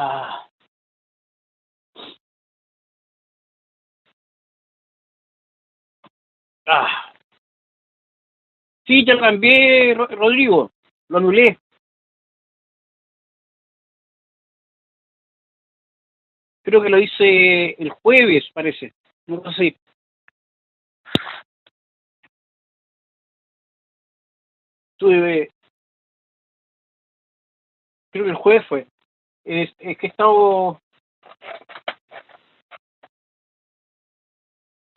Ah, ah. Sí, ya lo cambié, Rodrigo. Lo anulé. Creo que lo hice el jueves, parece. No sé. Tuve, creo que el jueves fue. Es que he estado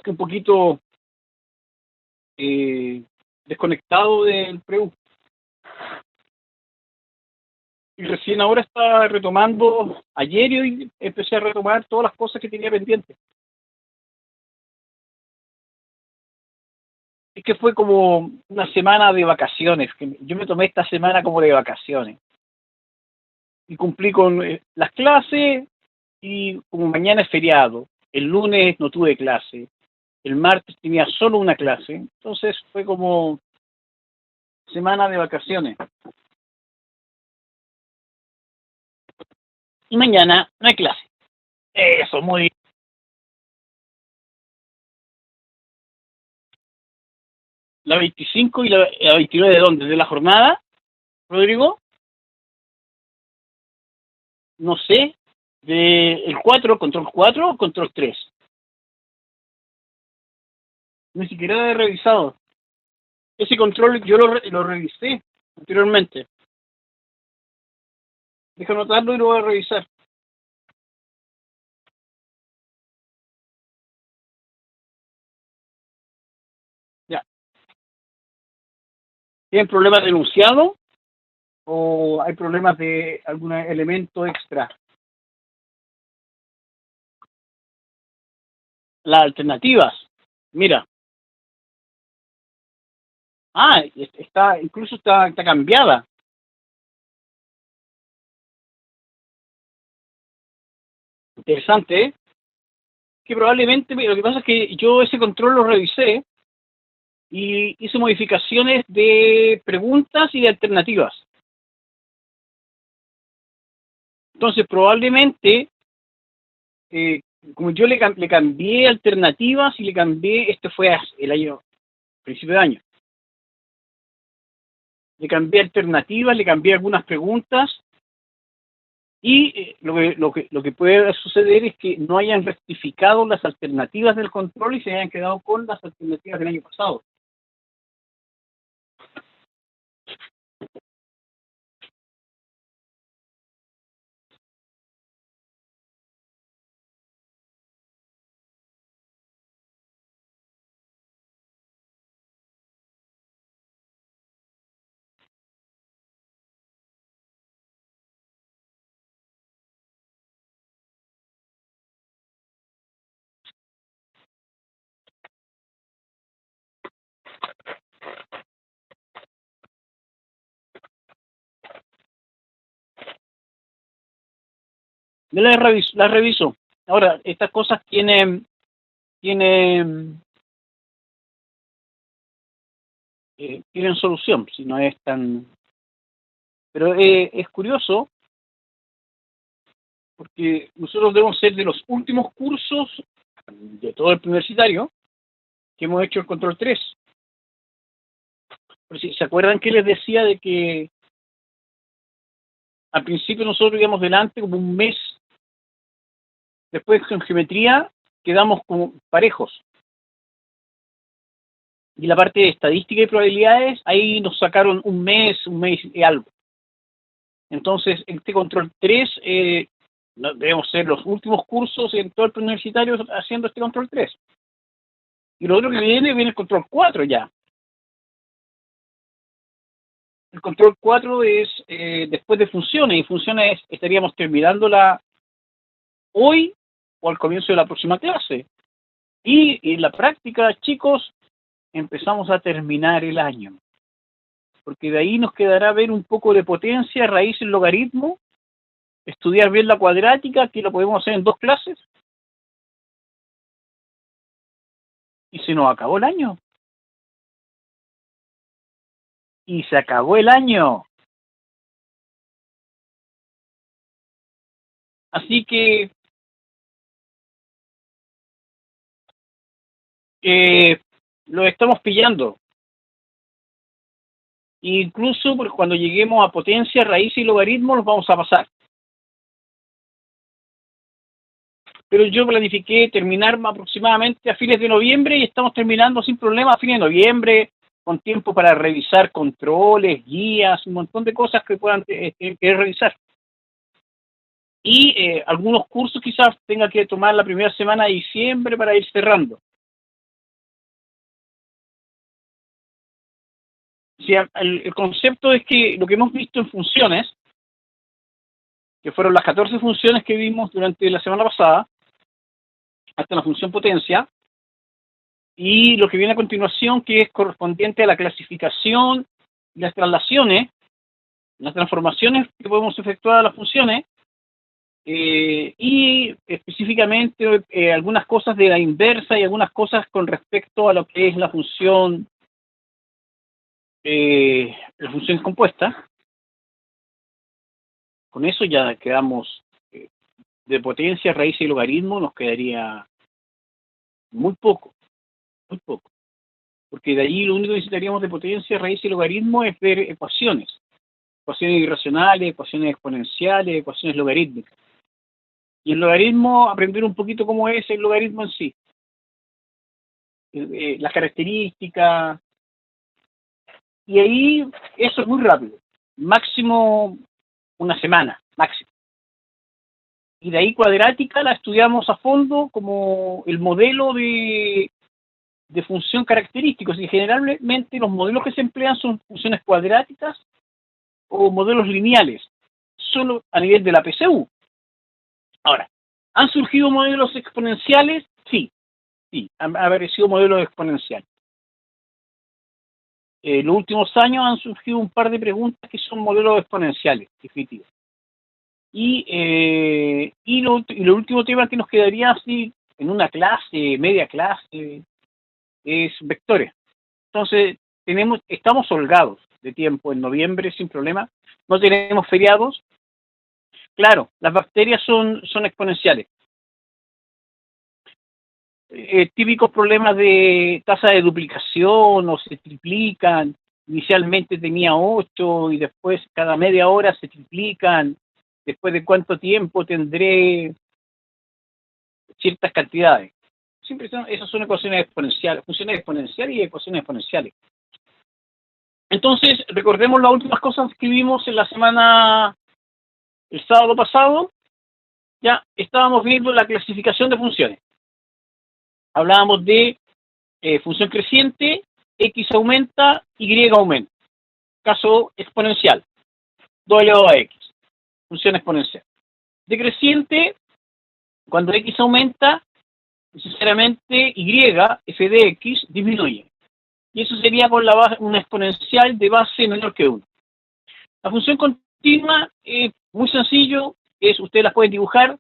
un poquito eh, desconectado del Preu. Y recién ahora está retomando, ayer y hoy empecé a retomar todas las cosas que tenía pendientes. Es que fue como una semana de vacaciones, que yo me tomé esta semana como de vacaciones. Y cumplí con las clases y como mañana es feriado, el lunes no tuve clase, el martes tenía solo una clase, entonces fue como semana de vacaciones. Y mañana no hay clase. Eso, muy bien. La 25 y la 29 de dónde? ¿De la jornada, Rodrigo? No sé. De el 4, control 4 o control 3. Ni siquiera he revisado. Ese control yo lo revisé anteriormente. Deja anotarlo y lo voy a revisar. Ya. ¿Tienen problemas de enunciado o hay problemas de algún elemento extra? Las alternativas. Mira. Ah, está, incluso está cambiada. Interesante, ¿eh? Que probablemente, lo que pasa es que yo ese control lo revisé y hice modificaciones de preguntas y de alternativas. Entonces, probablemente, eh, como yo le cambié alternativas y le cambié, este fue el año, principio de año, le cambié alternativas, le cambié algunas preguntas y lo que puede suceder es que no hayan rectificado las alternativas del control y se hayan quedado con las alternativas del año pasado. Yo las reviso. Ahora, estas cosas tienen, tienen solución, si no es tan... Pero es curioso porque nosotros debemos ser de los últimos cursos de todo el universitario que hemos hecho el control 3. Pero si se acuerdan que les decía de que al principio nosotros íbamos delante como un mes, después en geometría quedamos como parejos. Y la parte de estadística y probabilidades, ahí nos sacaron un mes y algo. Entonces, este control 3 debemos ser los últimos cursos en todo el universitario haciendo este control 3. Y lo otro que viene el control 4 ya. El control 4 es después de funciones, y funciones estaríamos terminándola hoy o al comienzo de la próxima clase. Y en la práctica, chicos, empezamos a terminar el año. Porque de ahí nos quedará ver un poco de potencia, raíz y logaritmo, estudiar bien la cuadrática, que lo podemos hacer en 2 clases, y se nos acabó el año. Y se acabó el año. Así que lo estamos pillando. Incluso porque cuando lleguemos a potencia, raíz y logaritmo los vamos a pasar. Pero yo planifiqué terminar aproximadamente a fines de noviembre y estamos terminando sin problema a fines de noviembre, con tiempo para revisar controles, guías, un montón de cosas que puedan que revisar. Y algunos cursos quizás tenga que tomar la primera semana de diciembre para ir cerrando. O sea, el concepto es que lo que hemos visto en funciones, que fueron las 14 funciones que vimos durante la semana pasada, hasta la función potencia, y lo que viene a continuación, que es correspondiente a la clasificación y las traslaciones, las transformaciones que podemos efectuar a las funciones, y específicamente algunas cosas de la inversa y algunas cosas con respecto a lo que es la función compuesta. Con eso ya quedamos de potencia, raíz y logaritmo, nos quedaría muy poco, porque de allí lo único que necesitaríamos de potencia, raíz y logaritmo es ver ecuaciones irracionales, ecuaciones exponenciales, ecuaciones logarítmicas. Y el logaritmo, aprender un poquito cómo es el logaritmo en sí, las características, y ahí eso es muy rápido, máximo una semana, máximo. Y de ahí cuadrática la estudiamos a fondo como el modelo de función característicos, y generalmente los modelos que se emplean son funciones cuadráticas o modelos lineales, solo a nivel de la PCU. Ahora, ¿han surgido modelos exponenciales? Sí, han aparecido modelos exponenciales. En los últimos años han surgido un par de preguntas que son modelos exponenciales, definitivos. Y lo último tema que nos quedaría así en una clase, media clase, es vectores. Entonces, estamos holgados de tiempo en noviembre sin problema, no tenemos feriados. Claro, las bacterias son exponenciales. Típicos problemas de tasa de duplicación o se triplican. Inicialmente tenía 8 y después cada media hora se triplican. Después de cuánto tiempo tendré ciertas cantidades. Siempre esas son ecuaciones exponenciales, funciones exponenciales y ecuaciones exponenciales. Entonces, recordemos las últimas cosas que vimos en la semana, el sábado pasado. Ya estábamos viendo la clasificación de funciones. Hablábamos de función creciente, x aumenta, y aumenta. Caso exponencial, 2 elevado a x, función exponencial. Decreciente, cuando x aumenta, necesariamente y, f de x, disminuye. Y eso sería con una exponencial de base menor que 1. La función continua es muy sencillo, ustedes las pueden dibujar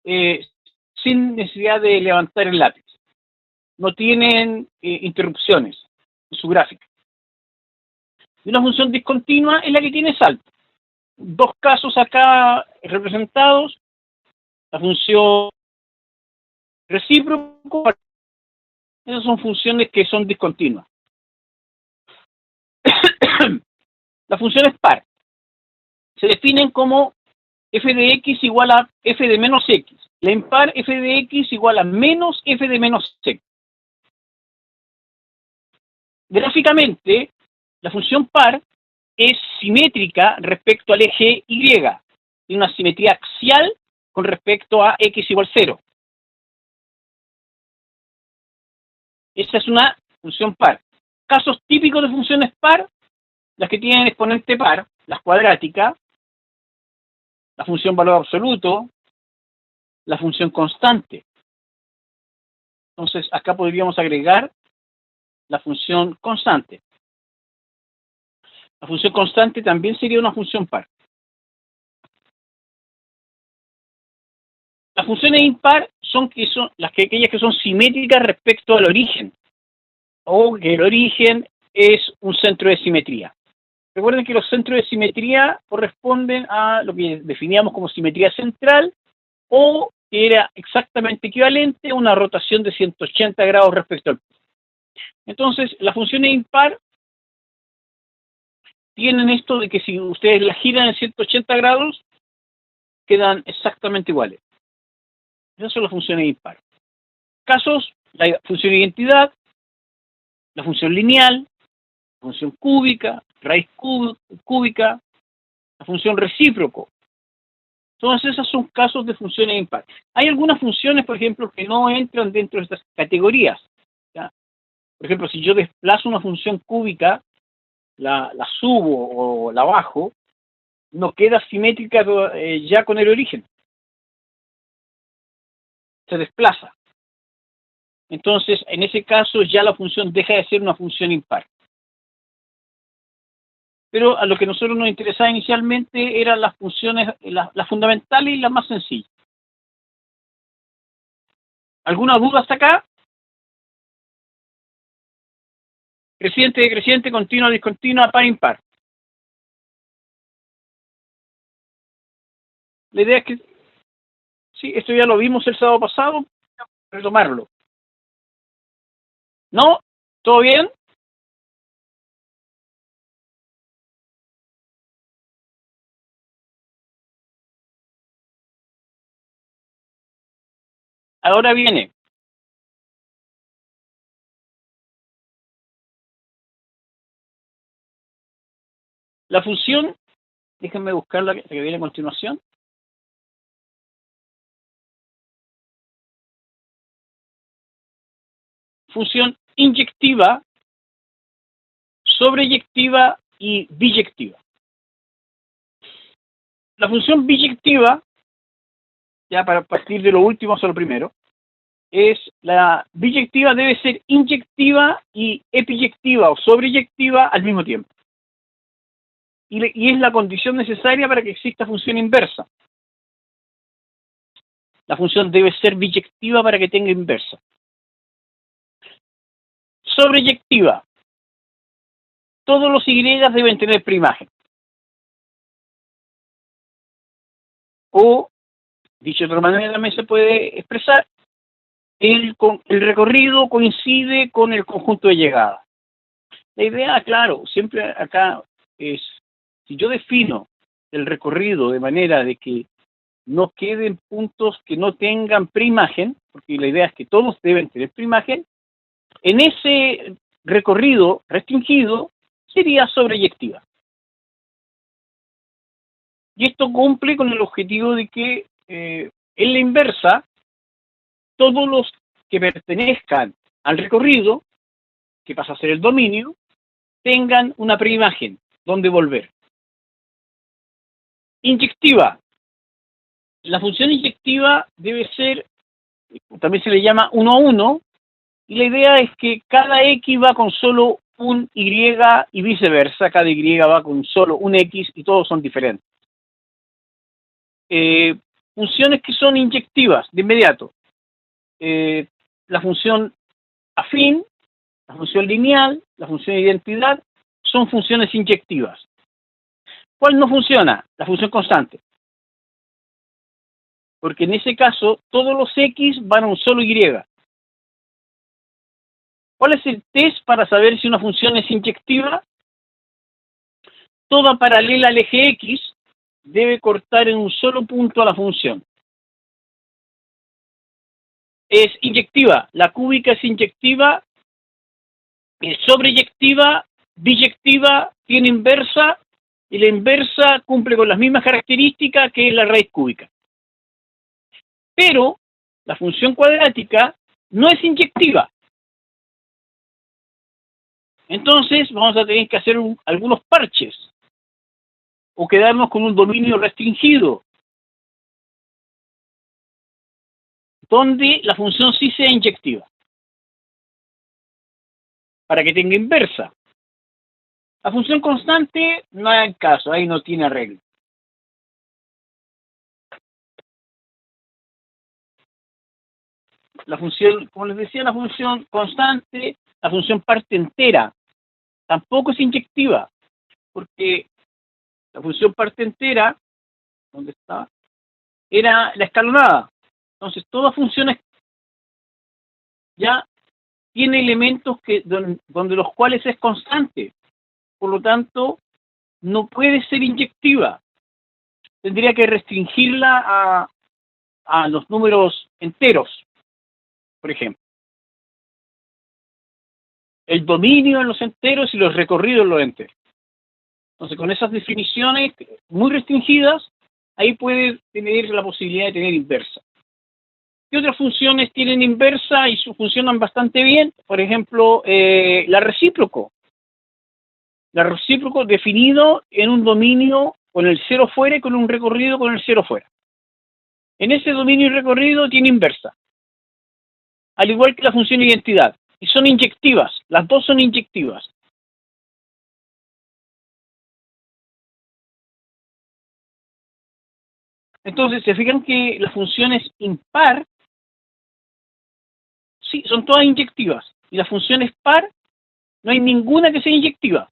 sin necesidad de levantar el lápiz. No tienen interrupciones en su gráfica. Y una función discontinua es la que tiene salto. Dos casos acá representados, la función recíproco, esas son funciones que son discontinuas. Las funciones par se definen como f de x igual a f de menos x. La impar, f de x igual a menos f de menos x. Gráficamente, la función par es simétrica respecto al eje y, tiene una simetría axial con respecto a x igual 0. Esa es una función par. Casos típicos de funciones par, las que tienen exponente par, las cuadráticas, la función valor absoluto, la función constante. Entonces, acá podríamos agregar la función constante. La función constante también sería una función par. Las funciones impar son aquellas que son simétricas respecto al origen, o que el origen es un centro de simetría. Recuerden que los centros de simetría corresponden a lo que definíamos como simetría central o que era exactamente equivalente a una rotación de 180 grados respecto al punto. Entonces, las funciones impar tienen esto de que si ustedes la giran en 180 grados, quedan exactamente iguales. Esas son las funciones impar. Casos, la función identidad, la función lineal, la función cúbica, raíz cúbica, la función recíproco. Todas esas son casos de funciones impar. Hay algunas funciones, por ejemplo, que no entran dentro de estas categorías. ¿Ya? Por ejemplo, si yo desplazo una función cúbica, la subo o la bajo, no queda simétrica ya con el origen. Se desplaza. Entonces, en ese caso ya la función deja de ser una función impar. Pero a lo que a nosotros nos interesaba inicialmente eran las funciones, las fundamentales y las más sencillas. ¿Alguna duda hasta acá? Creciente, decreciente, continua, discontinua, par, impar. La idea es que, sí, esto ya lo vimos el sábado pasado, retomarlo. ¿No? ¿Todo bien? Ahora viene. La función, déjenme buscar la que viene a continuación. Función inyectiva, sobreyectiva y biyectiva. La función biyectiva, ya para partir de lo último hacia lo primero, es la biyectiva debe ser inyectiva y epiyectiva o sobreyectiva al mismo tiempo. Y es la condición necesaria para que exista función inversa. La función debe ser biyectiva para que tenga inversa. Sobreyectiva. Todos los Y deben tener preimagen. O, dicho de otra manera, también se puede expresar, el recorrido coincide con el conjunto de llegada. La idea, claro, siempre acá es, si yo defino el recorrido de manera de que no queden puntos que no tengan preimagen, porque la idea es que todos deben tener preimagen, en ese recorrido restringido sería sobreyectiva. Y esto cumple con el objetivo de que en la inversa, todos los que pertenezcan al recorrido, que pasa a ser el dominio, tengan una preimagen donde volver. Inyectiva. La función inyectiva debe ser, también se le llama 1 a 1, y la idea es que cada X va con solo un Y y viceversa, cada Y va con solo un X y todos son diferentes. Funciones que son inyectivas de inmediato. La función afín, la función lineal, la función de identidad, son funciones inyectivas. ¿Cuál no funciona? La función constante. Porque en ese caso, todos los X van a un solo Y. ¿Cuál es el test para saber si una función es inyectiva? Toda paralela al eje X debe cortar en un solo punto a la función. Es inyectiva. La cúbica es inyectiva, es sobreyectiva, biyectiva, tiene inversa, y la inversa cumple con las mismas características que es la raíz cúbica. Pero la función cuadrática no es inyectiva. Entonces vamos a tener que hacer algunos parches o quedarnos con un dominio restringido donde la función sí sea inyectiva para que tenga inversa. La función constante no hay caso, ahí no tiene arreglo. La función, como les decía, la función constante, la función parte entera, tampoco es inyectiva, porque la función parte entera, ¿dónde está? era la escalonada. Entonces, toda función ya tiene elementos donde los cuales es constante. Por lo tanto, no puede ser inyectiva. Tendría que restringirla a los números enteros, por ejemplo. El dominio en los enteros y los recorridos en los enteros. Entonces, con esas definiciones muy restringidas, ahí puede tener la posibilidad de tener inversa. ¿Qué otras funciones tienen inversa y funcionan bastante bien? Por ejemplo, la recíproco. La recíproco definido en un dominio con el cero fuera y con un recorrido con el cero fuera. En ese dominio y recorrido tiene inversa. Al igual que la función identidad. Y son inyectivas. Las dos son inyectivas. Entonces, se fijan que las funciones impar, sí, son todas inyectivas. Y las funciones par, no hay ninguna que sea inyectiva.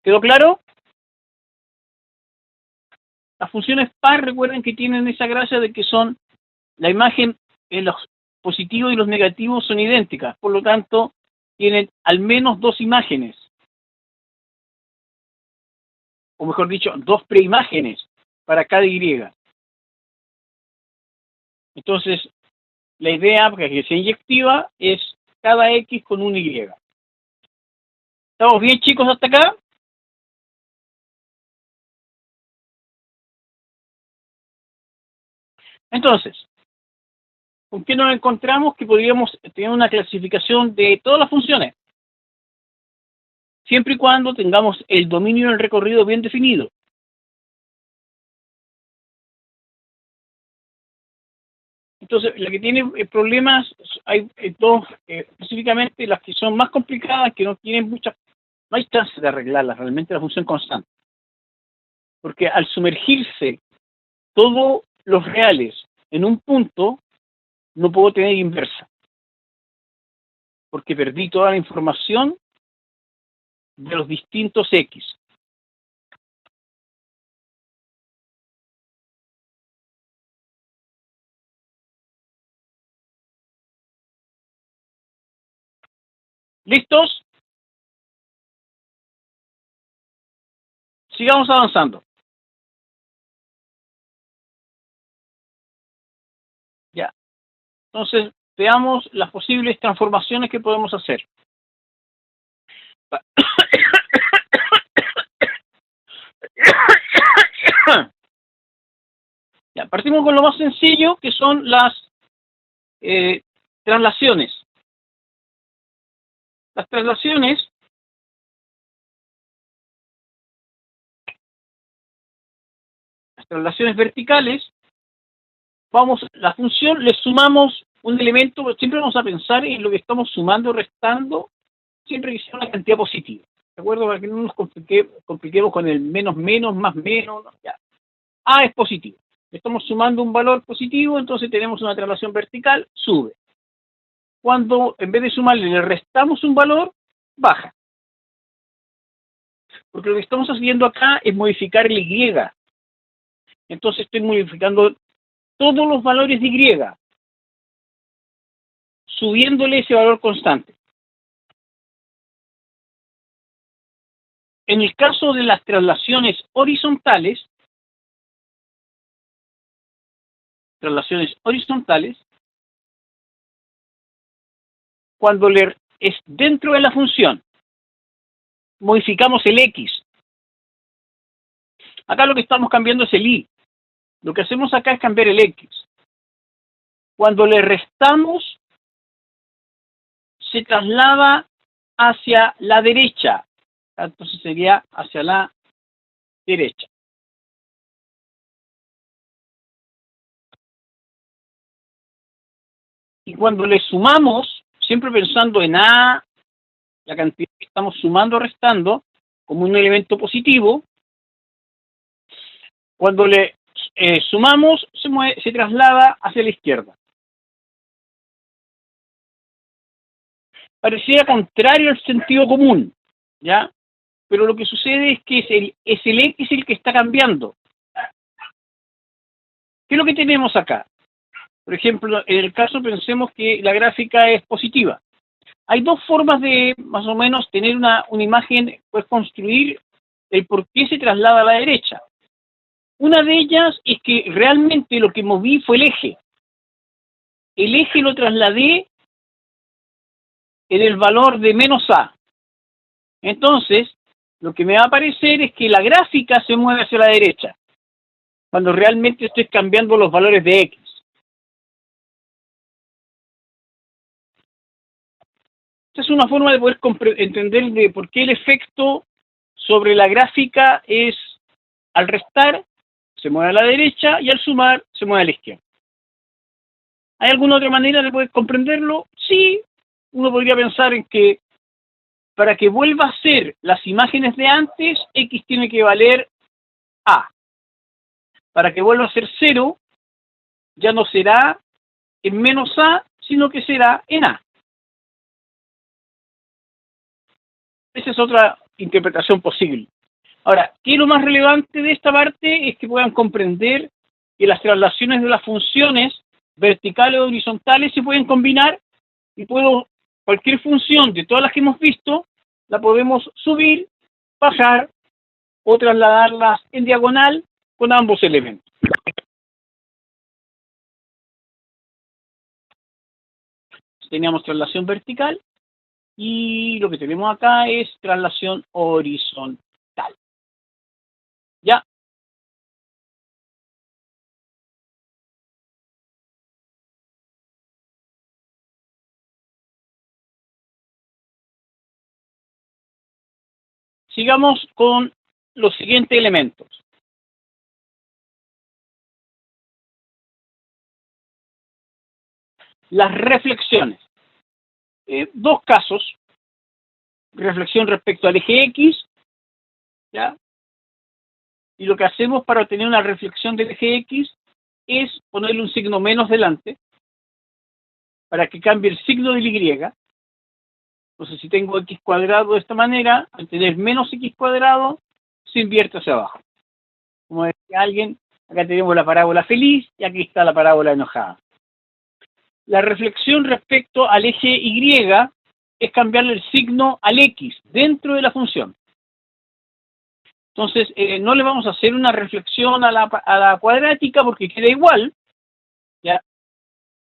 ¿Quedó claro? Las funciones par, recuerden que tienen esa gracia de que son la imagen en los positivos y los negativos son idénticas. Por lo tanto, tienen al menos dos imágenes. O mejor dicho, dos preimágenes para cada Y. Entonces, la idea para que sea inyectiva es cada X con un Y. ¿Estamos bien, chicos, hasta acá? Entonces, ¿con qué nos encontramos? Que podríamos tener una clasificación de todas las funciones, siempre y cuando tengamos el dominio del recorrido bien definido. Entonces, la que tiene problemas, hay dos, específicamente las que son más complicadas, que no tienen muchas, no hay chance de arreglarlas, realmente la función constante. Porque al sumergirse todos los reales en un punto, no puedo tener inversa. Porque perdí toda la información de los distintos X. ¿Listos? Sigamos avanzando. Ya. Entonces, veamos las posibles transformaciones que podemos hacer. Ya, partimos con lo más sencillo, que son las traslaciones. Las traslaciones verticales, la función le sumamos un elemento, siempre vamos a pensar en lo que estamos sumando o restando, siempre que sea una cantidad positiva. ¿De acuerdo? Para que no nos compliquemos con el menos menos, más menos, no, ya. A es positivo. Estamos sumando un valor positivo, entonces tenemos una traslación vertical, sube. Cuando en vez de sumarle le restamos un valor, baja. Porque lo que estamos haciendo acá es modificar el Y. Entonces estoy modificando todos los valores de Y, subiéndole ese valor constante. En el caso de las traslaciones horizontales, cuando es dentro de la función, modificamos el X. Acá lo que estamos cambiando es el Y. Lo que hacemos acá es cambiar el X. Cuando le restamos, se traslada hacia la derecha. Entonces sería hacia la derecha. Y cuando le sumamos, siempre pensando en A, la cantidad que estamos sumando o restando, como un elemento positivo, cuando le sumamos, se traslada hacia la izquierda. pareciera contrario al sentido común, ¿ya? Pero lo que sucede es que es el X el que está cambiando. ¿Qué es lo que tenemos acá? Por ejemplo, en el caso pensemos que la gráfica es positiva. Hay dos formas de, más o menos, tener una imagen, pues construir el por qué se traslada a la derecha. Una de ellas es que realmente lo que moví fue el eje. El eje lo trasladé en el valor de menos A. Entonces, lo que me va a aparecer es que la gráfica se mueve hacia la derecha, cuando realmente estoy cambiando los valores de X. Esta es una forma de poder entender de por qué el efecto sobre la gráfica es, al restar, se mueve a la derecha, y al sumar, se mueve a la izquierda. ¿Hay alguna otra manera de poder comprenderlo? Sí, uno podría pensar en que para que vuelva a ser las imágenes de antes, X tiene que valer A. Para que vuelva a ser 0, ya no será en menos A, sino que será en A. Esa es otra interpretación posible. Ahora, ¿qué es lo más relevante de esta parte? Es que puedan comprender que las traslaciones de las funciones verticales o horizontales se pueden combinar y cualquier función de todas las que hemos visto, la podemos subir, bajar o trasladarlas en diagonal con ambos elementos. Teníamos traslación vertical y lo que tenemos acá es traslación horizontal. ¿Ya? Sigamos con los siguientes elementos. Las reflexiones. Dos casos. Reflexión respecto al eje X, ¿ya? Y lo que hacemos para obtener una reflexión del eje X es ponerle un signo menos delante para que cambie el signo del Y. Entonces, si tengo X cuadrado de esta manera, al tener menos X cuadrado, se invierte hacia abajo. Como decía alguien, acá tenemos la parábola feliz y aquí está la parábola enojada. La reflexión respecto al eje Y es cambiarle el signo al X dentro de la función. Entonces, no le vamos a hacer una reflexión a la cuadrática porque queda igual. ¿Ya?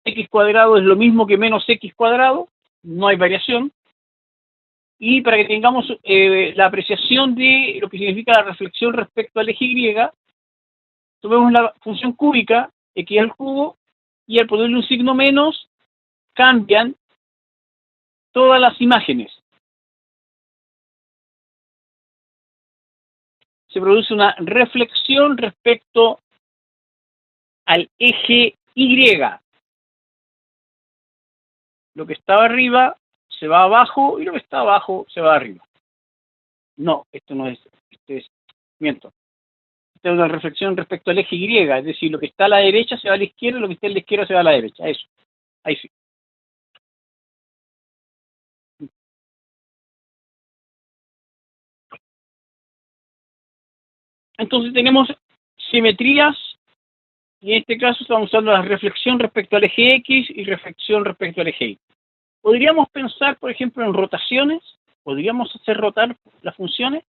X cuadrado es lo mismo que menos X cuadrado, no hay variación. Y para que tengamos la apreciación de lo que significa la reflexión respecto al eje Y, tomemos la función cúbica, X al cubo, y al ponerle un signo menos, cambian todas las imágenes. Se produce una reflexión respecto al eje Y. Lo que estaba arriba se va abajo y lo que está abajo se va arriba. No, esto no es, miento. Esta es una reflexión respecto al eje Y, es decir, lo que está a la derecha se va a la izquierda y lo que está a la izquierda se va a la derecha. Eso, ahí sí. Entonces tenemos simetrías y en este caso estamos usando la reflexión respecto al eje X y reflexión respecto al eje Y. Podríamos pensar, por ejemplo, en rotaciones. ¿Podríamos hacer rotar las funciones?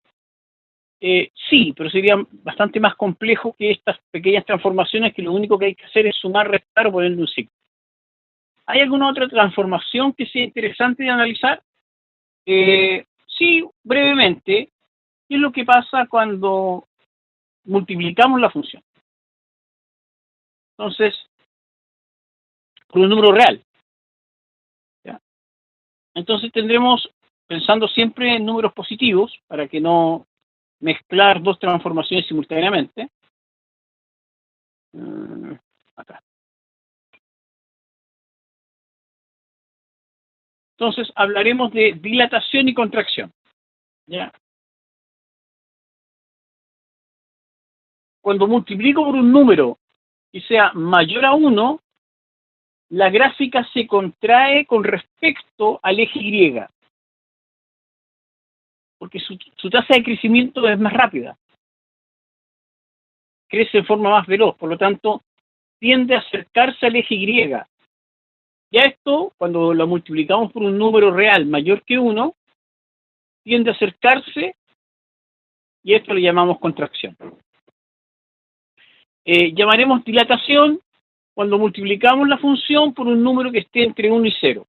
Sí, pero sería bastante más complejo que estas pequeñas transformaciones que lo único que hay que hacer es sumar, restar o ponerle un signo. ¿Hay alguna otra transformación que sea interesante de analizar? Sí, brevemente. ¿Qué es lo que pasa cuando multiplicamos la función? Entonces, por un número real. ¿Ya? Entonces tendremos, pensando siempre en números positivos, para que no mezclar dos transformaciones simultáneamente. Acá. Entonces hablaremos de dilatación y contracción. ¿Ya? Cuando multiplico por un número y sea mayor a 1, la gráfica se contrae con respecto al eje Y, porque su tasa de crecimiento es más rápida, crece de forma más veloz, por lo tanto, tiende a acercarse al eje Y. Ya esto, cuando lo multiplicamos por un número real mayor que 1, tiende a acercarse, y esto le llamamos contracción. Llamaremos dilatación cuando multiplicamos la función por un número que esté entre 1 y 0.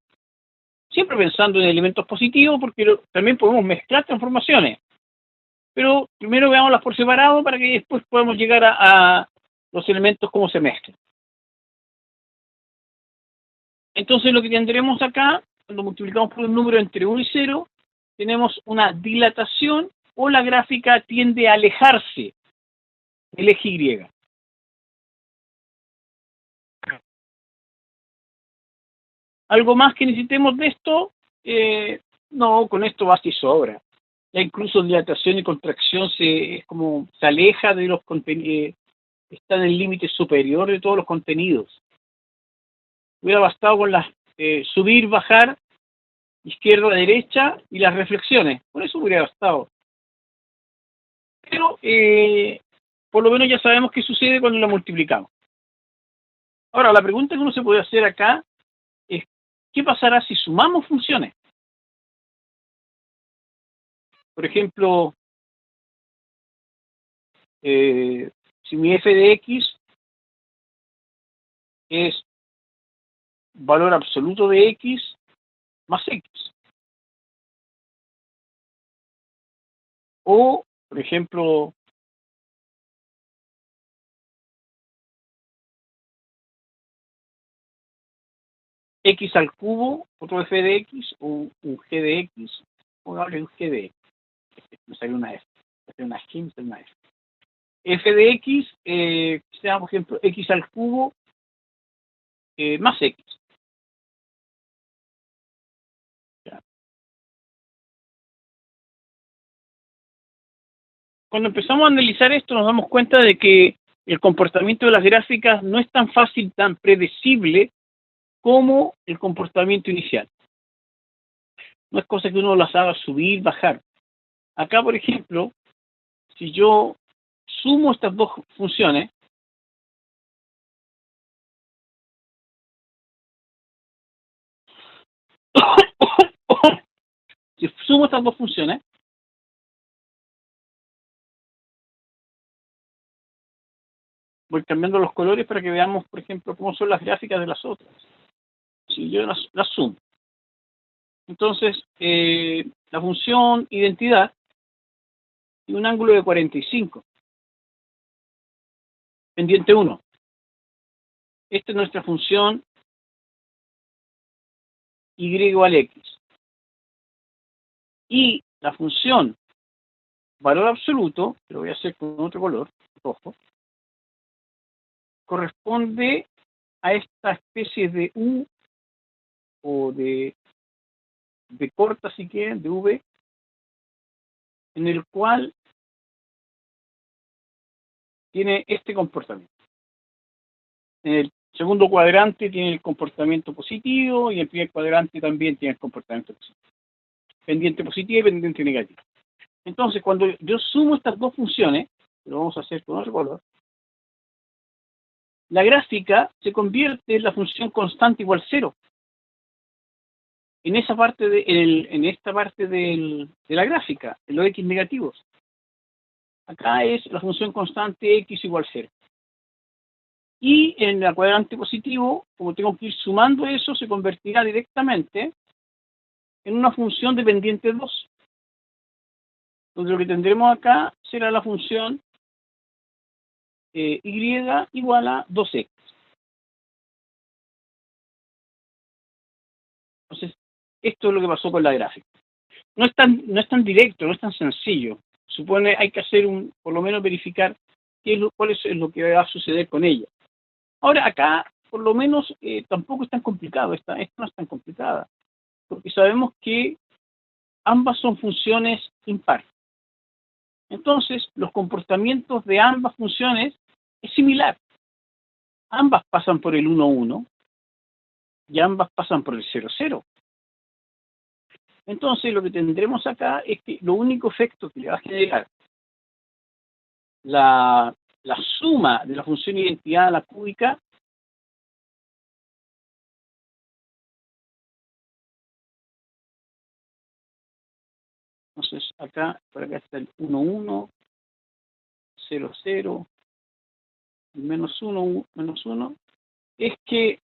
Siempre pensando en elementos positivos, porque también podemos mezclar transformaciones. Pero primero veámoslas por separado para que después podamos llegar a los elementos como se mezclan. Entonces lo que tendremos acá, cuando multiplicamos por un número entre 1 y 0, tenemos una dilatación o la gráfica tiende a alejarse del eje Y. ¿Algo más que necesitemos de esto? No, con esto basta y sobra. Ya incluso dilatación y contracción se aleja de los contenidos, está en el límite superior de todos los contenidos. Hubiera bastado con las subir, bajar, izquierda, derecha y las reflexiones. Por eso hubiera bastado. Pero por lo menos ya sabemos qué sucede cuando la multiplicamos. Ahora, la pregunta que uno se puede hacer acá es, ¿qué pasará si sumamos funciones? Por ejemplo, si mi f de x es valor absoluto de x más x. O, por ejemplo, x al cubo, otro f de x, o un g de x, o un g de x. Me sale una f, una g, me sale una f. F de x, sea por ejemplo x al cubo más x. Ya. Cuando empezamos a analizar esto nos damos cuenta de que el comportamiento de las gráficas no es tan fácil, tan predecible como el comportamiento inicial. No es cosa que uno las haga subir, bajar. Acá, por ejemplo, si yo sumo estas dos funciones, si sumo estas dos funciones, voy cambiando los colores para que veamos, por ejemplo, cómo son las gráficas de las otras. Si yo las sumo. Entonces, la función identidad tiene un ángulo de 45, pendiente 1. Esta es nuestra función y igual x. Y la función valor absoluto, que lo voy a hacer con otro color, rojo, corresponde a esta especie de u o de corta, si quieren, de v, en el cual tiene este comportamiento. En el segundo cuadrante tiene el comportamiento positivo y el primer cuadrante también tiene el comportamiento positivo. Pendiente positiva y pendiente negativa. Entonces, cuando yo sumo estas dos funciones, lo vamos a hacer con otro color, la gráfica se convierte en la función constante igual 0. En esa parte en esta parte de la gráfica, en los x negativos. Acá es la función constante x igual 0. Y en el cuadrante positivo, como tengo que ir sumando eso, se convertirá directamente en una función de pendiente 2. Entonces lo que tendremos acá será la función y igual a 2x. Entonces, esto es lo que pasó con la gráfica. No es tan directo, no es tan sencillo. Supone hay que hacer por lo menos verificar cuál es lo que va a suceder con ella. Ahora, acá, por lo menos, tampoco es tan complicado. Esta no es tan complicada. Porque sabemos que ambas son funciones impares. Entonces, los comportamientos de ambas funciones es similar. Ambas pasan por el 1, 1. y ambas pasan por el 0, 0. Entonces, lo que tendremos acá es que lo único efecto que le va a generar la suma de la función identidad a la cúbica entonces acá, por acá está el 1, 1, 0, 0, menos 1, menos 1, es que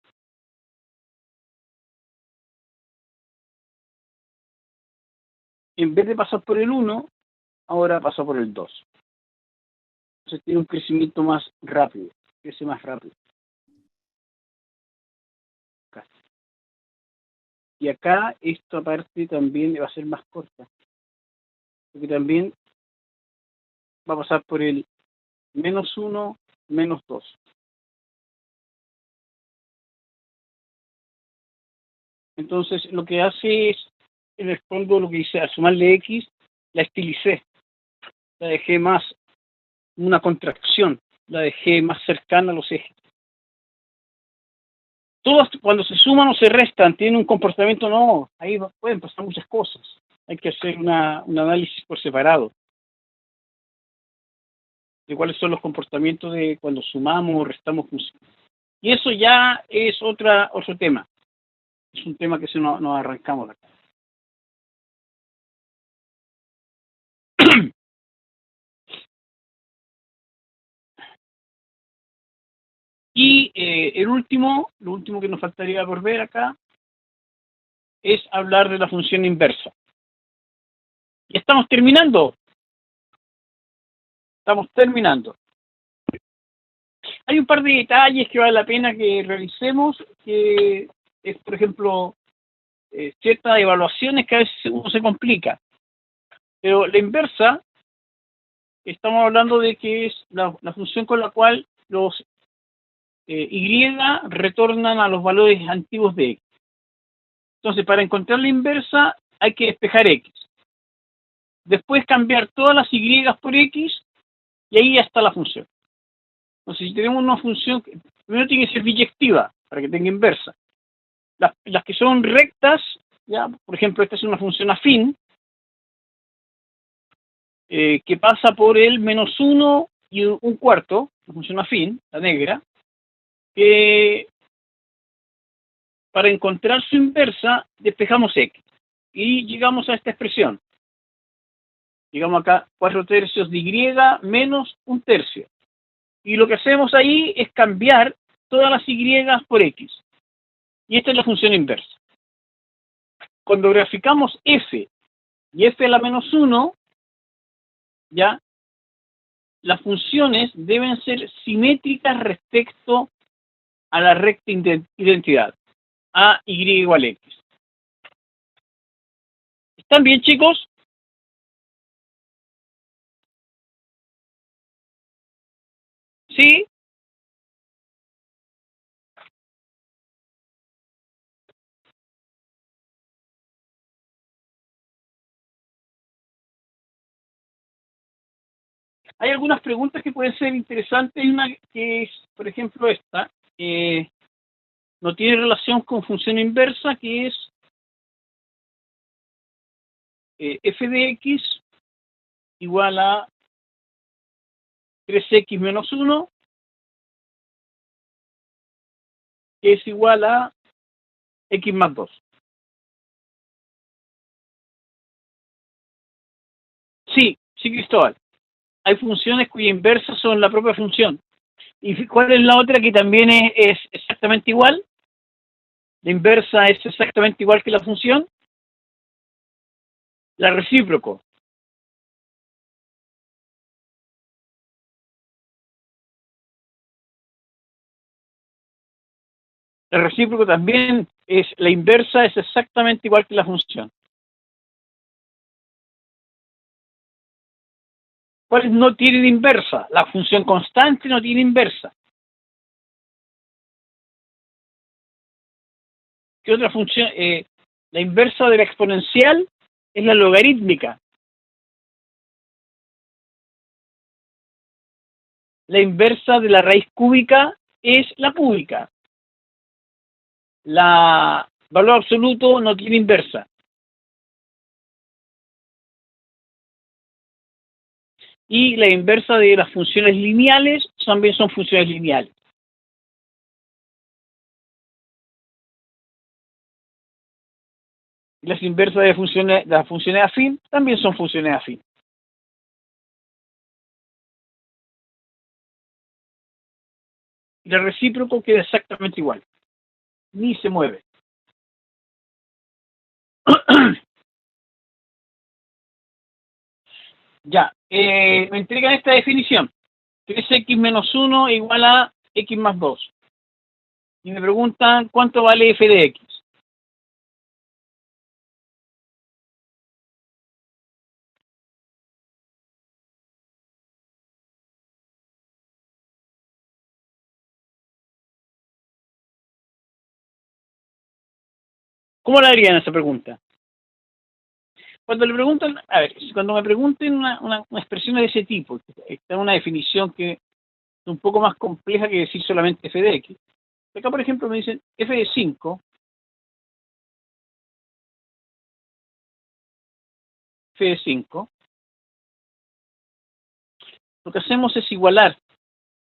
en vez de pasar por el 1, ahora pasa por el 2. Entonces tiene un crecimiento más rápido, crece más rápido. Acá. Y acá esta parte también va a ser más corta, porque también va a pasar por el menos 1, menos 2. Entonces lo que hace es, en el fondo lo que hice, al sumarle x, la estilicé, la dejé más una contracción, la dejé más cercana a los ejes. Todas cuando se suman o se restan tienen un comportamiento, no, ahí pueden pasar muchas cosas. Hay que hacer un análisis por separado de cuáles son los comportamientos de cuando sumamos o restamos funciones. Y eso ya es otro tema. Es un tema que nos arrancamos de acá. Y lo último que nos faltaría por ver acá es hablar de la función inversa. Y estamos terminando. Hay un par de detalles que vale la pena que revisemos, que es, por ejemplo, ciertas evaluaciones que a veces uno se complica. Pero la inversa, estamos hablando de que es la función con la cual los y retornan a los valores antiguos de x. Entonces, para encontrar la inversa hay que despejar x. Después cambiar todas las y por x y ahí ya está la función. Entonces, si tenemos una función, primero tiene que ser biyectiva para que tenga inversa. Las que son rectas, ya, por ejemplo, esta es una función afín, que pasa por el menos 1 y un cuarto, la función afín, la negra, que para encontrar su inversa despejamos x y llegamos a esta expresión. Llegamos acá 4/3 de y menos 1/3. Y lo que hacemos ahí es cambiar todas las y por x. Y esta es la función inversa. Cuando graficamos f y f a la menos 1, ya, las funciones deben ser simétricas respecto a la recta identidad, a y igual a x. ¿Están bien, chicos? ¿Sí? Hay algunas preguntas que pueden ser interesantes. Hay una que es, por ejemplo, esta. No tiene relación con función inversa, que es f de x igual a 3x menos 1, que es igual a x más 2. Sí, Cristóbal. Hay funciones cuya inversa son la propia función. ¿Y cuál es la otra que también es exactamente igual? La inversa es exactamente igual que la función. La recíproco. El recíproco también es, la inversa es exactamente igual que la función. ¿Cuáles no tienen inversa? La función constante no tiene inversa. ¿Qué otra función? La inversa de la exponencial es la logarítmica. La inversa de la raíz cúbica es la cúbica. La valor absoluto no tiene inversa. Y la inversa de las funciones lineales también son funciones lineales. Y las inversas de las funciones afín también son funciones afín. Y el recíproco queda exactamente igual. Ni se mueve. Ya, me entregan esta definición. 3x menos 1 igual a x más 2. Y me preguntan cuánto vale f de x. ¿Cómo le harían esa pregunta? Cuando le preguntan, a ver, cuando me pregunten una expresión de ese tipo, está en una definición que es un poco más compleja que decir solamente f de x. Acá, por ejemplo, me dicen f de 5, f de 5. Lo que hacemos es igualar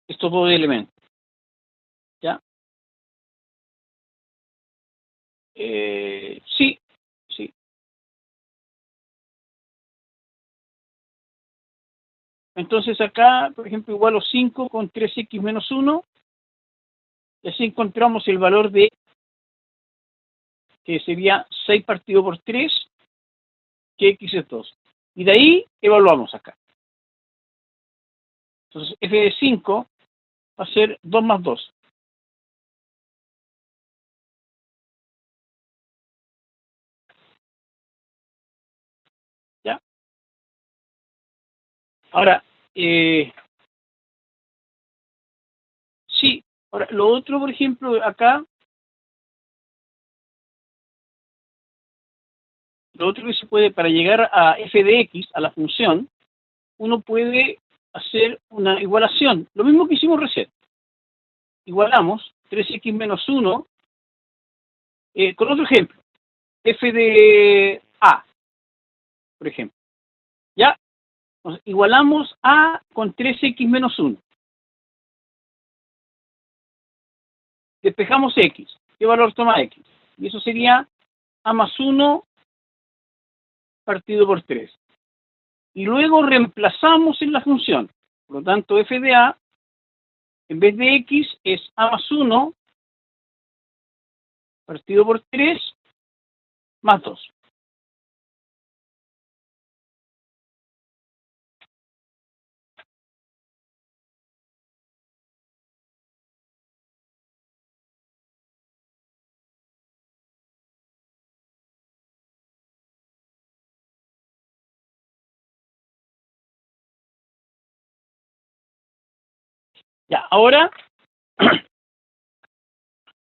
estos dos elementos. ¿Ya? Sí, sí. Entonces acá, por ejemplo, igualo 5 con 3x menos 1, y así encontramos el valor de, que sería 6 partido por 3, que x es 2. Y de ahí evaluamos acá. Entonces f de 5 va a ser 2 más 2. ¿Ya? Ahora, sí. Ahora, lo otro, por ejemplo, acá, lo otro que se puede, para llegar a f de x, a la función, uno puede hacer una igualación. Lo mismo que hicimos recién. Igualamos 3x menos 1 con otro ejemplo. F de A, por ejemplo. ¿Ya? Entonces, igualamos A con 3x menos 1. Despejamos X. ¿Qué valor toma X? Y eso sería A más 1 partido por 3. Y luego reemplazamos en la función. Por lo tanto, f de A, en vez de X, es A más 1 partido por 3 más 2. Ya, ahora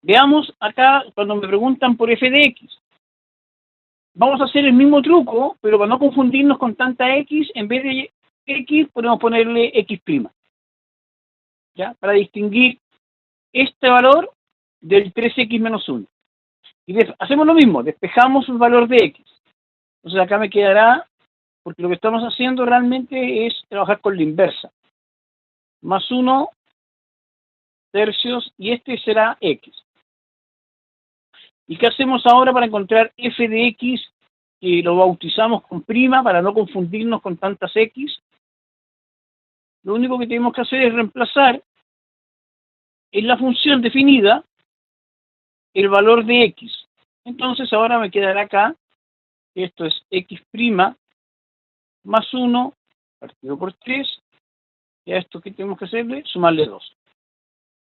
veamos acá cuando me preguntan por f de X. Vamos a hacer el mismo truco, pero para no confundirnos con tanta X, en vez de X podemos ponerle X'. ¿Ya? Para distinguir este valor del 3x menos 1. Y hacemos lo mismo, despejamos el valor de X. Entonces acá me quedará, porque lo que estamos haciendo realmente es trabajar con la inversa. Más 1 tercios, y este será X. ¿Y qué hacemos ahora para encontrar f de X, que lo bautizamos con prima para no confundirnos con tantas X? Lo único que tenemos que hacer es reemplazar en la función definida el valor de X. Entonces ahora me quedará acá, esto es X' más 1 partido por 3, y a esto que tenemos que hacerle, sumarle 2.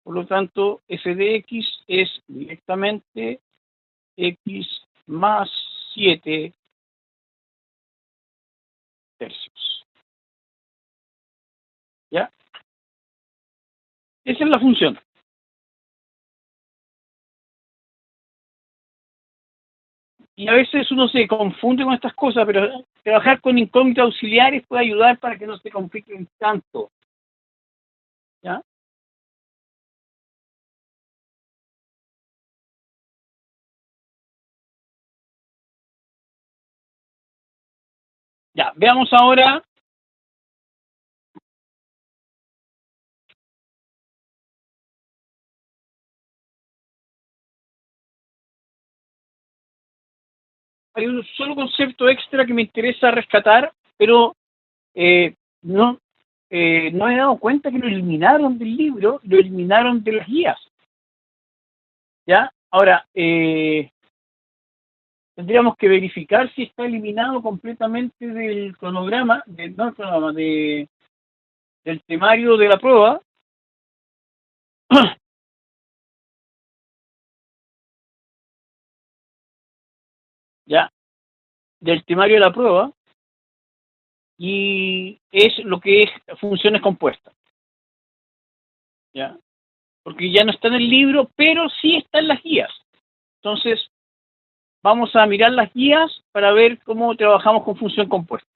Por lo tanto, f de X es directamente X más 7 tercios. ¿Ya? Esa es la función. Y a veces uno se confunde con estas cosas, pero trabajar con incógnitas auxiliares puede ayudar para que no se compliquen tanto. ¿Ya? Ya, veamos ahora. Hay un solo concepto extra que me interesa rescatar, pero eh, no, no he dado cuenta que lo eliminaron del libro, lo eliminaron de las guías. ¿Ya? Ahora, tendríamos que verificar si está eliminado completamente del cronograma, no el cronograma, del temario de la prueba. ¿Ya? Del temario de la prueba, y es lo que es funciones compuestas. ¿Ya? Porque ya no está en el libro, pero sí está en las guías. Entonces, vamos a mirar las guías para ver cómo trabajamos con función compuesta.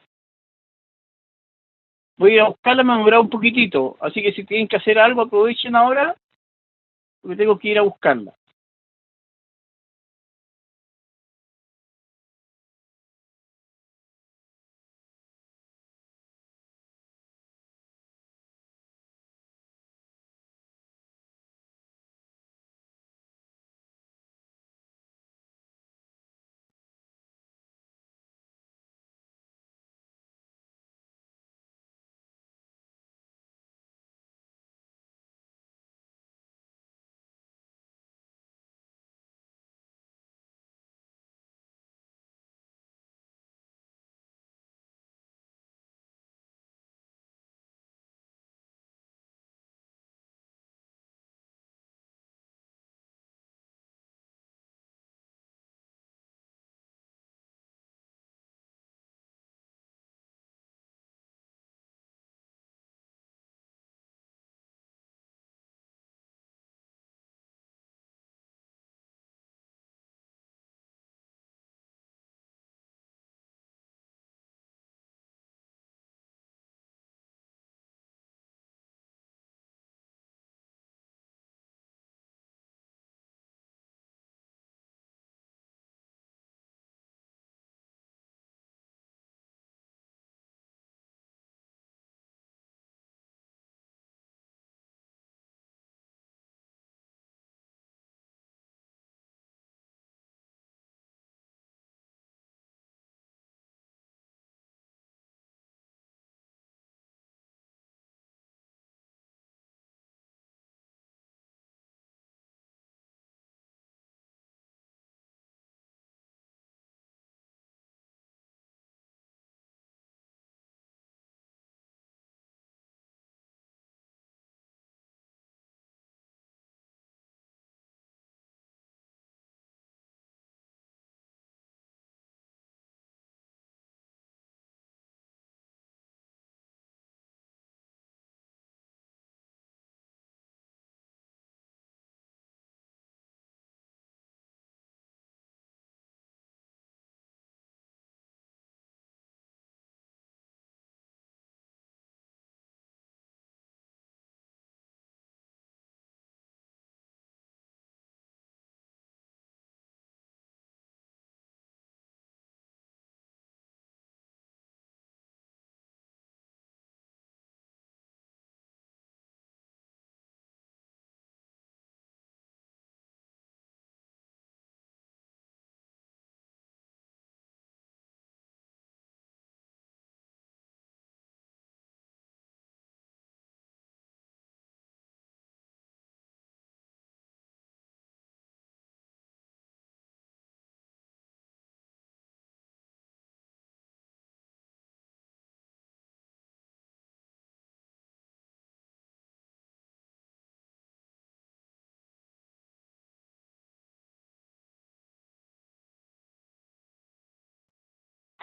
Voy a ir a buscarla, me ha demorado un poquitito, así que si tienen que hacer algo, aprovechen ahora, porque tengo que ir a buscarla.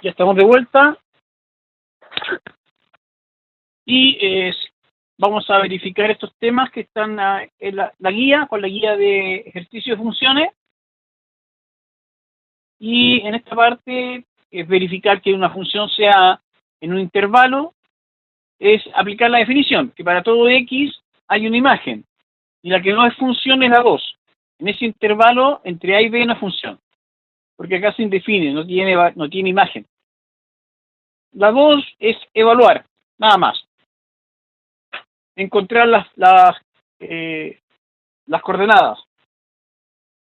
Ya estamos de vuelta y vamos a verificar estos temas que están en la guía, con la guía de ejercicio de funciones. Y en esta parte es verificar que una función sea en un intervalo, es aplicar la definición, que para todo x hay una imagen, y la que no es función es la 2. En ese intervalo, entre a y b no es función, porque acá se indefine, no tiene imagen. La 2 es evaluar, nada más. Encontrar las coordenadas.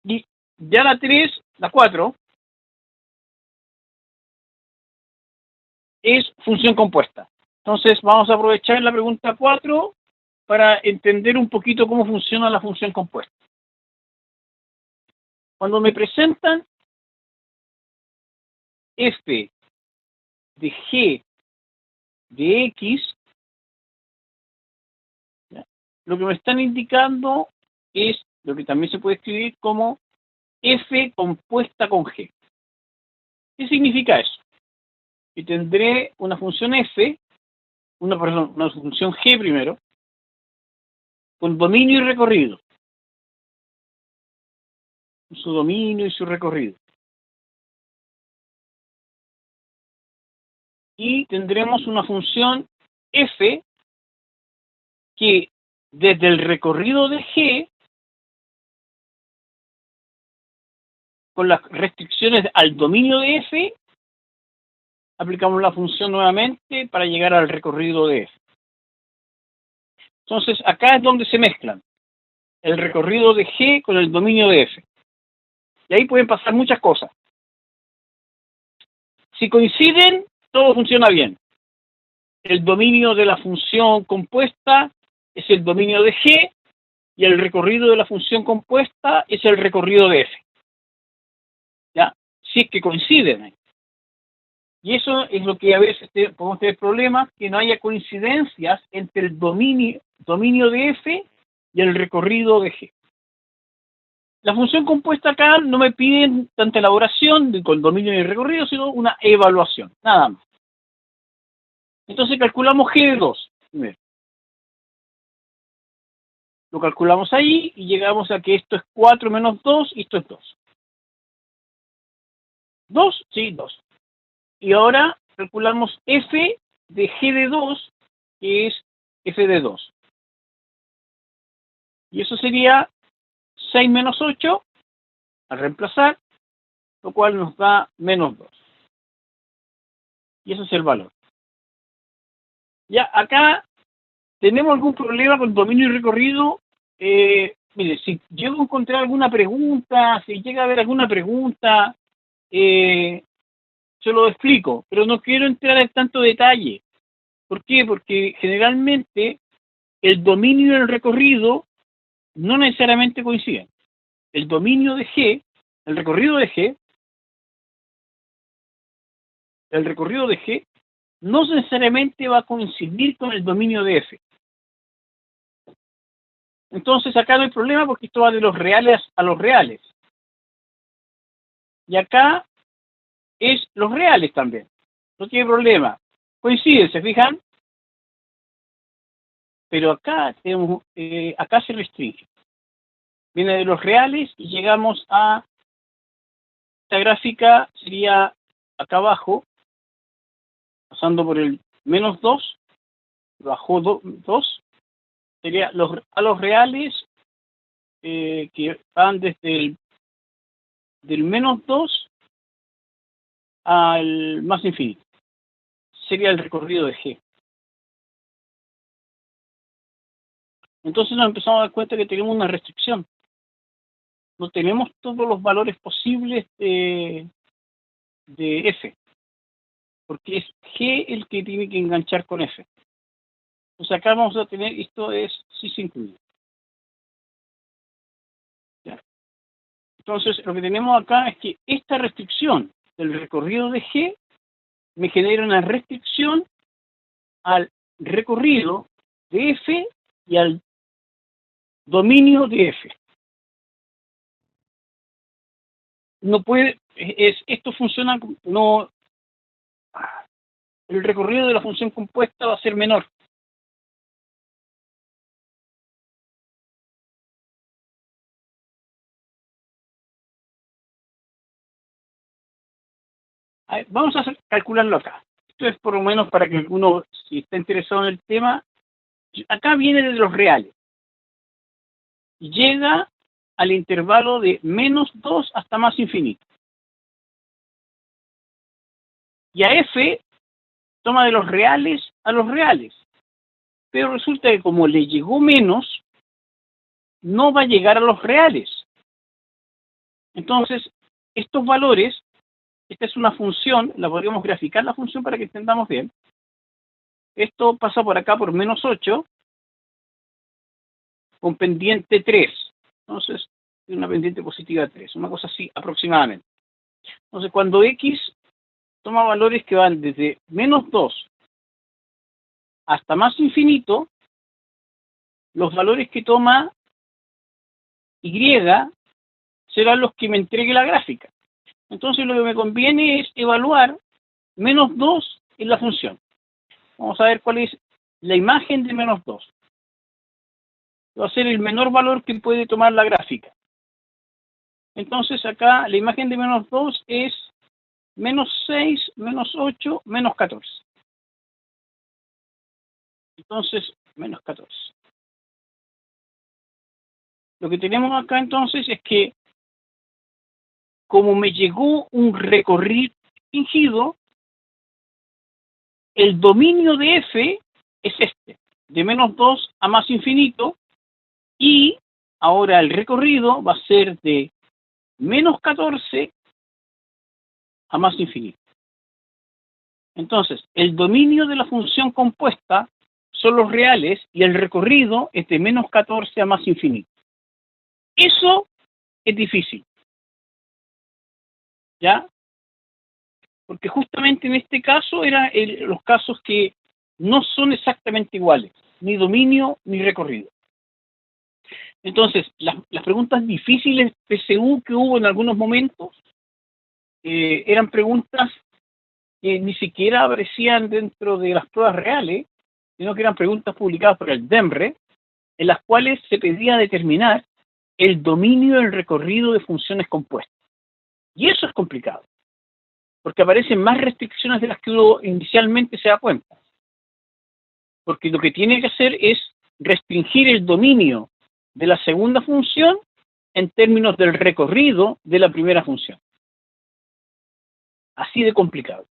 Y ya la 3, la 4, es función compuesta. Entonces vamos a aprovechar la pregunta 4 para entender un poquito cómo funciona la función compuesta. Cuando me presentan f de g de x, ¿ya?, lo que me están indicando es lo que también se puede escribir como f compuesta con g. ¿Qué significa eso? Que tendré una función f, una función g primero, con dominio y recorrido. Su dominio y su recorrido. Y tendremos una función f que desde el recorrido de g, con las restricciones al dominio de f, aplicamos la función nuevamente para llegar al recorrido de f. Entonces acá es donde se mezclan el recorrido de g con el dominio de f. Y ahí pueden pasar muchas cosas. Si coinciden, todo funciona bien. El dominio de la función compuesta es el dominio de g y el recorrido de la función compuesta es el recorrido de f. ¿Ya? Si es que coinciden. Y eso es lo que a veces podemos tener problemas, que no haya coincidencias entre el dominio de f y el recorrido de g. La función compuesta acá no me piden tanta elaboración con dominio y recorrido, sino una evaluación, nada más. Entonces calculamos g de 2 primero. Lo calculamos ahí y llegamos a que esto es 4 menos 2 y esto es 2. ¿2? Sí, 2. Y ahora calculamos f de g de 2, que es f de 2. Y eso sería 6 menos 8 al reemplazar, lo cual nos da menos 2. Y ese es el valor. Ya, acá tenemos algún problema con dominio y recorrido. Mire, si llego a encontrar alguna pregunta, si llega a haber alguna pregunta, se lo explico, pero no quiero entrar en tanto detalle. ¿Por qué? Porque generalmente el dominio y el recorrido no necesariamente coinciden. El dominio de G, el recorrido de G no necesariamente va a coincidir con el dominio de F. Entonces acá no hay problema porque esto va de los reales a los reales. Y acá es los reales también. No tiene problema. Coinciden, ¿se fijan? Pero acá tenemos, acá se restringe. Viene de los reales y llegamos a esta gráfica, sería acá abajo, pasando por el menos 2, bajó 2, sería a los reales que van desde del menos 2 al más infinito. Sería el recorrido de G. Entonces nos empezamos a dar cuenta que tenemos una restricción. No tenemos todos los valores posibles de F, porque es G el que tiene que enganchar con F. Entonces acá vamos a tener, esto es sí se incluye. ¿Ya? Entonces lo que tenemos acá es que esta restricción del recorrido de G me genera una restricción al recorrido de F y al dominio de F. No puede, esto funciona, no, el recorrido de la función compuesta va a ser menor. Vamos a calcularlo acá. Esto es por lo menos para que uno, si está interesado en el tema, acá viene de los reales. Y llega al intervalo de menos 2 hasta más infinito. Y a F toma de los reales a los reales, pero resulta que como le llegó menos, no va a llegar a los reales. Entonces, estos valores, esta es una función, la podríamos graficar la función para que entendamos bien. Esto pasa por acá por menos 8 con pendiente 3. Entonces, una pendiente positiva 3, una cosa así aproximadamente. Entonces, cuando X toma valores que van desde menos 2 hasta más infinito, los valores que toma Y serán los que me entregue la gráfica. Entonces, lo que me conviene es evaluar menos 2 en la función. Vamos a ver cuál es la imagen de menos 2. Va a ser el menor valor que puede tomar la gráfica. Entonces, acá la imagen de menos 2 es menos 6, menos 8, menos 14. Entonces, menos 14. Lo que tenemos acá entonces es que, como me llegó un recorrido restringido, el dominio de f es este, de menos 2 a más infinito, y ahora el recorrido va a ser de menos 14 a más infinito. Entonces, el dominio de la función compuesta son los reales y el recorrido es de menos 14 a más infinito. Eso es difícil, ¿ya? Porque justamente en este caso eran los casos que no son exactamente iguales, ni dominio ni recorrido. Entonces, las preguntas difíciles PSU que hubo en algunos momentos eran preguntas que ni siquiera aparecían dentro de las pruebas reales, sino que eran preguntas publicadas por el DEMRE, en las cuales se pedía determinar el dominio del recorrido de funciones compuestas. Y eso es complicado, porque aparecen más restricciones de las que uno inicialmente se da cuenta. Porque lo que tiene que hacer es restringir el dominio de la segunda función en términos del recorrido de la primera función. Así de complicado.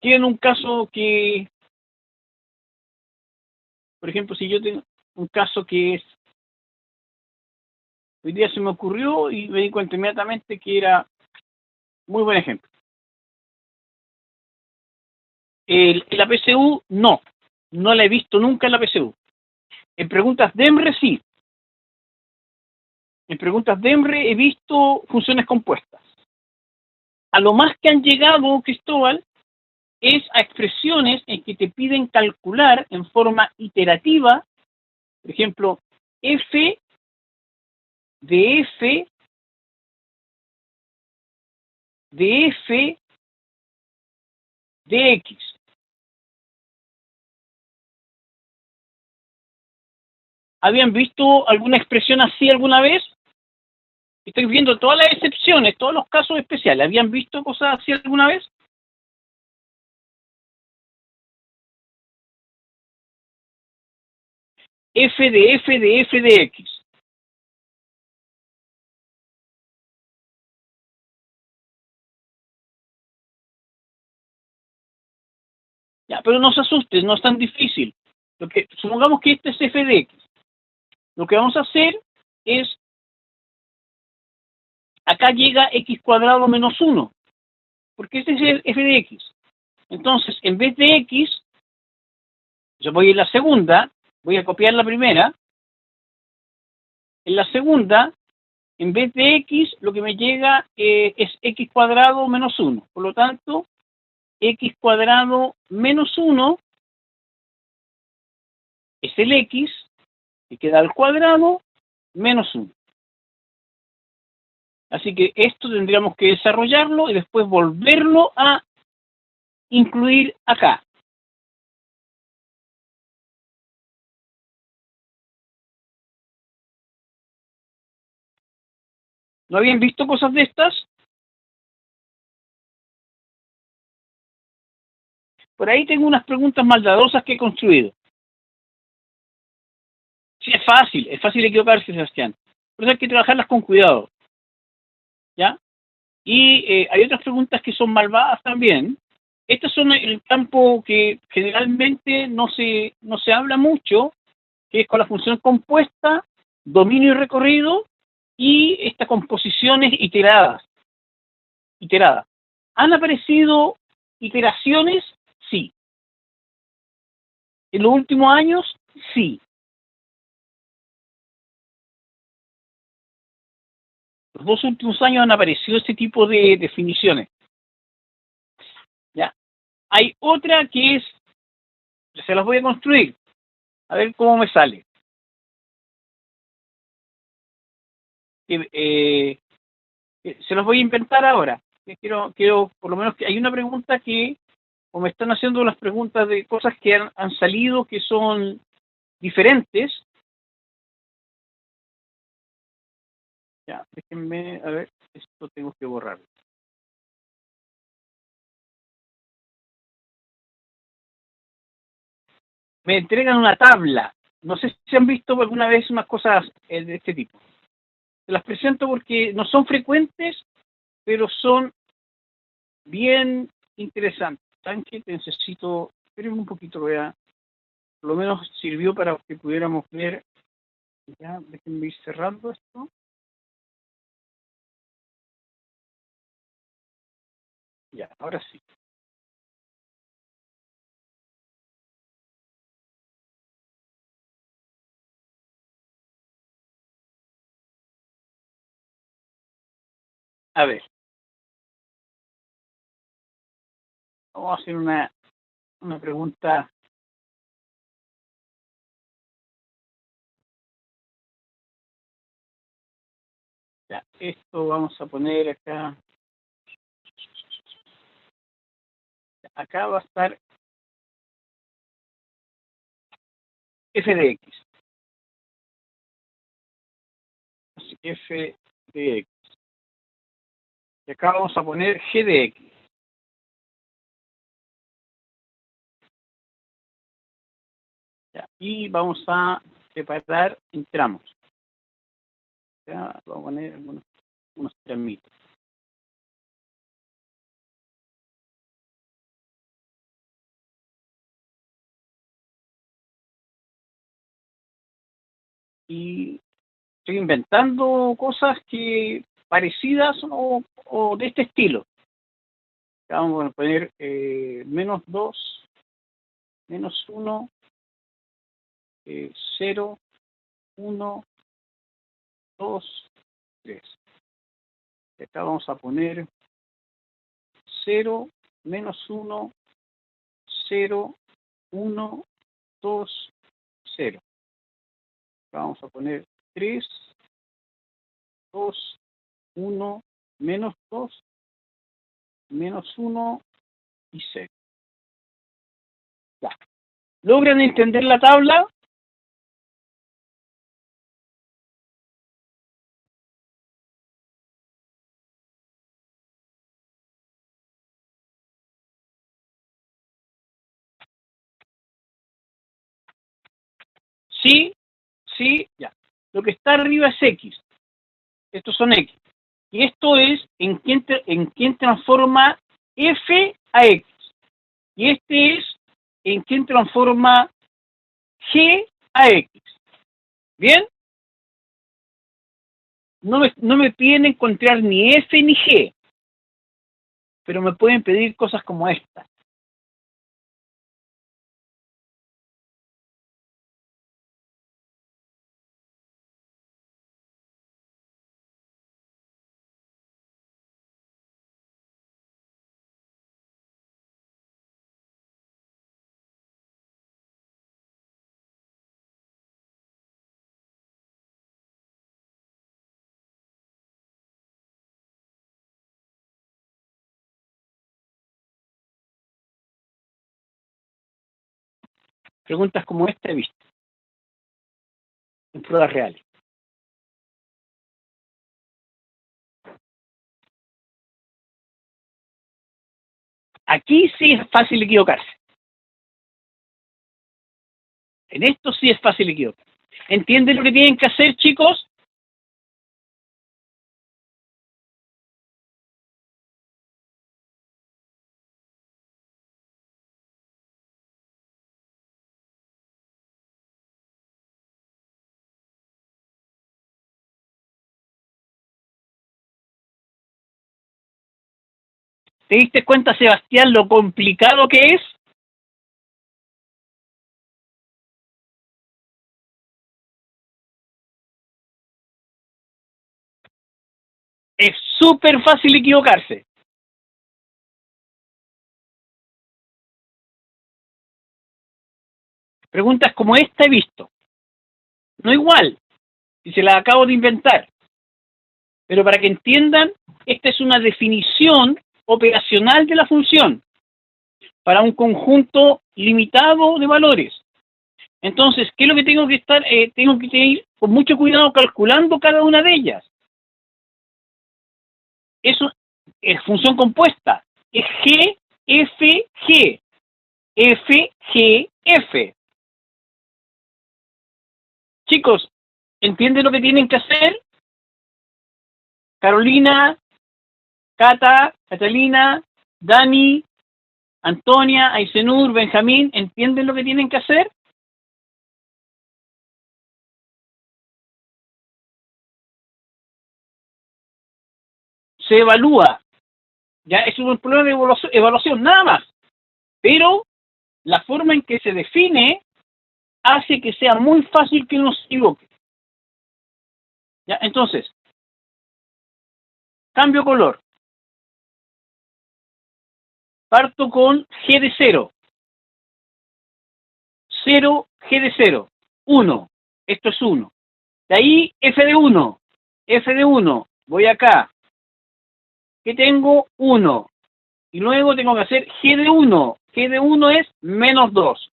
Tienen un caso que, por ejemplo, si yo tengo un caso que es, hoy día se me ocurrió y me di cuenta inmediatamente que era muy buen ejemplo. La PSU, no la he visto nunca en la PSU. En preguntas DEMRE, sí. En preguntas DEMRE he visto funciones compuestas. A lo más que han llegado, Cristóbal, es a expresiones en que te piden calcular en forma iterativa, por ejemplo, f de f de f de x. ¿Habían visto alguna expresión así alguna vez? Estoy viendo todas las excepciones, todos los casos especiales. ¿Habían visto cosas así alguna vez? F de f de f de x. Ya, pero no se asusten, no es tan difícil. Supongamos que este es f de x. Lo que vamos a hacer es, acá llega x cuadrado menos 1, porque este es el f de x. Entonces, en vez de x, yo voy en la segunda, voy a copiar la primera. En la segunda, en vez de x, lo que me llega es x cuadrado menos 1. Por lo tanto, x cuadrado menos 1 es el x, que queda al cuadrado, menos 1. Así que esto tendríamos que desarrollarlo y después volverlo a incluir acá. ¿No habían visto cosas de estas? Por ahí tengo unas preguntas maldadosas que he construido. Sí, es fácil equivocarse, Sebastián. Pero hay que trabajarlas con cuidado. ¿Ya? Y hay otras preguntas que son malvadas también. Estos son el campo que generalmente no se habla mucho, que es con la función compuesta, dominio y recorrido, y estas composiciones iteradas. ¿Han aparecido iteraciones? Sí. En los últimos años, sí. Los 2 últimos años han aparecido este tipo de definiciones. ¿Ya? Hay otra que es, se las voy a construir, a ver cómo me sale. Se los voy a inventar ahora. Quiero, por lo menos, que hay una pregunta que, o me están haciendo las preguntas de cosas que han salido que son diferentes. Ya, déjenme, a ver, esto tengo que borrar. Me entregan una tabla. No sé si han visto alguna vez unas cosas de este tipo. Se las presento porque no son frecuentes, pero son bien interesantes. ¿Saben qué? Necesito, espérenme un poquito, vea. Por lo menos sirvió para que pudiéramos ver. Ya, déjenme ir cerrando esto. Ya, ahora sí. A ver, vamos a hacer una pregunta. Ya, esto vamos a poner acá. Acá va a estar f de x. Así que f de x. Y acá vamos a poner g de x. Ya, y vamos a separar en tramos. Ya, vamos a poner unos tramitos. Y estoy inventando cosas que parecidas o de este estilo. Acá vamos a poner menos 2, menos 1, 0, 1, 2, 3. Y acá vamos a poner 0, menos 1, 0, 1, 2, 0. Acá vamos a poner 3, 2, 1, menos 2, menos 1 y 0. Ya. ¿Logran entender la tabla? Sí, sí, ya. Lo que está arriba es X. Estos son X. Y esto es en quién transforma F a X. Y este es en quién transforma G a X. ¿Bien? No me piden encontrar ni F ni G, pero me pueden pedir cosas como esta. Preguntas como esta he visto en pruebas reales. Aquí sí es fácil equivocarse. En esto sí es fácil equivocarse. ¿Entienden lo que tienen que hacer, chicos? ¿Te diste cuenta, Sebastián, lo complicado que es? Es súper fácil equivocarse. Preguntas como esta he visto. No igual, si se las acabo de inventar. Pero para que entiendan, esta es una definición operacional de la función para un conjunto limitado de valores. Entonces, ¿qué es lo que tengo que estar? Tengo que ir con mucho cuidado calculando cada una de ellas. Eso es función compuesta. Es G, F, G. F, G, F. Chicos, ¿entienden lo que tienen que hacer? Carolina, Cata, Catalina, Dani, Antonia, Aisenur, Benjamín, ¿entienden lo que tienen que hacer? Se evalúa. Ya es un problema de evaluación, nada más. Pero la forma en que se define hace que sea muy fácil que uno se equivoque. ¿Ya? Entonces, cambio color. Parto con G de 0. 0, G de 0. 1. Esto es 1. De ahí F de 1. F de 1. Voy acá. ¿Qué tengo? 1. Y luego tengo que hacer G de 1. G de 1 es menos 2.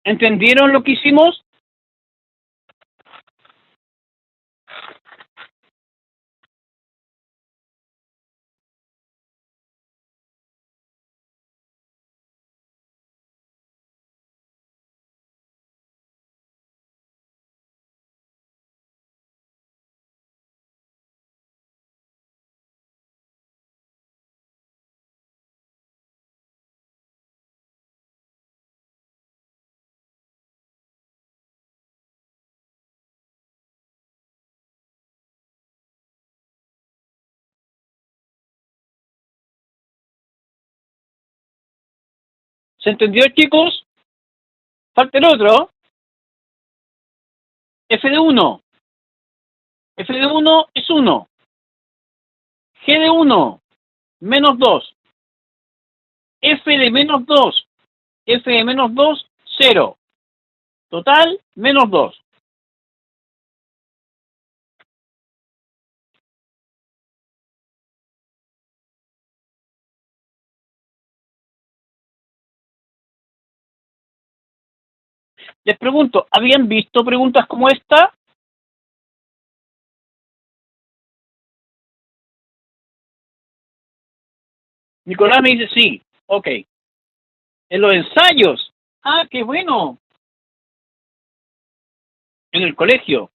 ¿Entendieron lo que hicimos? ¿Se entendió, chicos? Falta el otro. F de 1. F de 1 es 1. G de 1, menos 2. F de menos 2. F de menos 2, 0. Total, menos 2. Les pregunto, ¿habían visto preguntas como esta? Nicolás me dice sí. Ok. En los ensayos. Ah, qué bueno. En el colegio.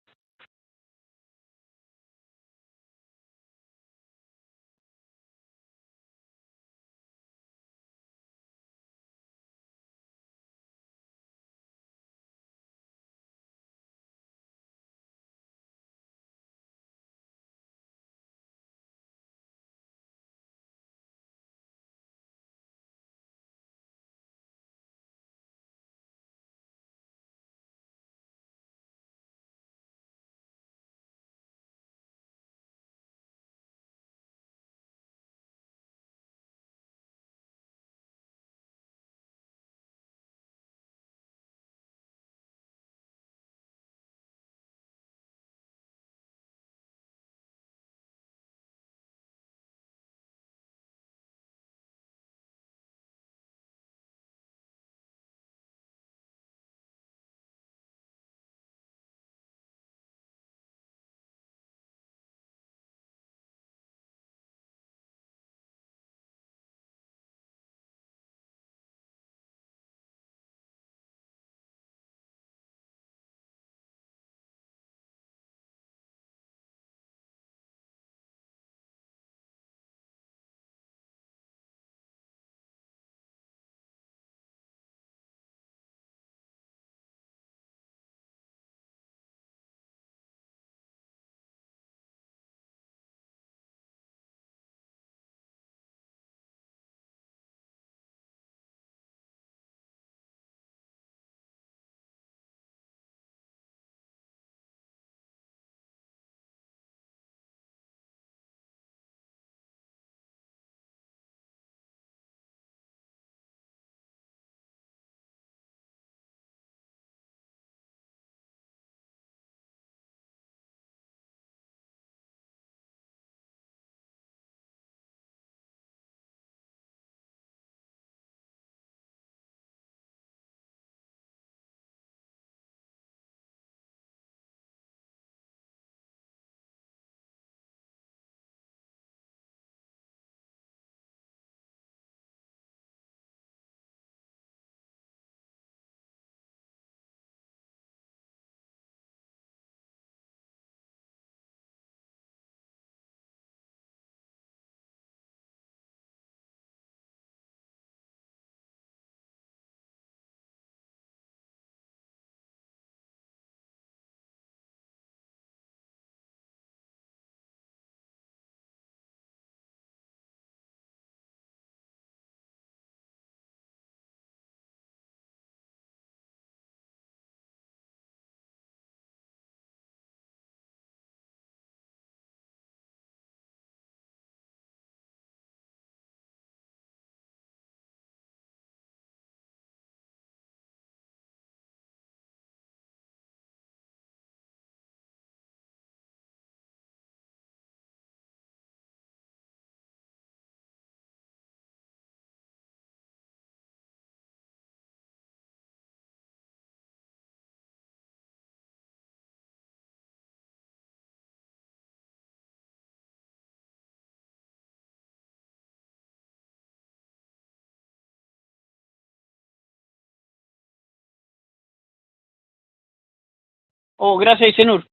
Oh, gracias, Isenur.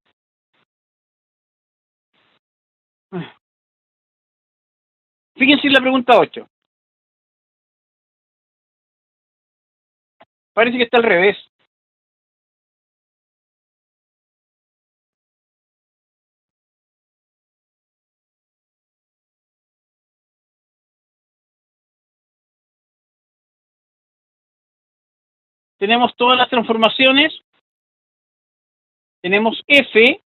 Fíjense en la pregunta 8. Parece que está al revés. Tenemos todas las transformaciones, tenemos F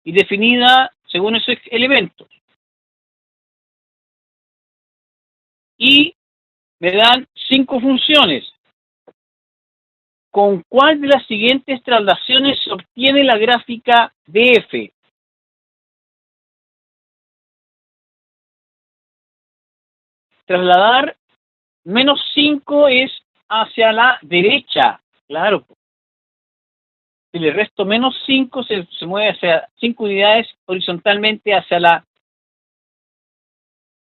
y definida según esos elementos. Y me dan 5 funciones. ¿Con cuál de las siguientes traslaciones se obtiene la gráfica de F? Trasladar menos 5 es hacia la derecha, claro. Si le resto menos 5, se mueve hacia 5 unidades horizontalmente hacia la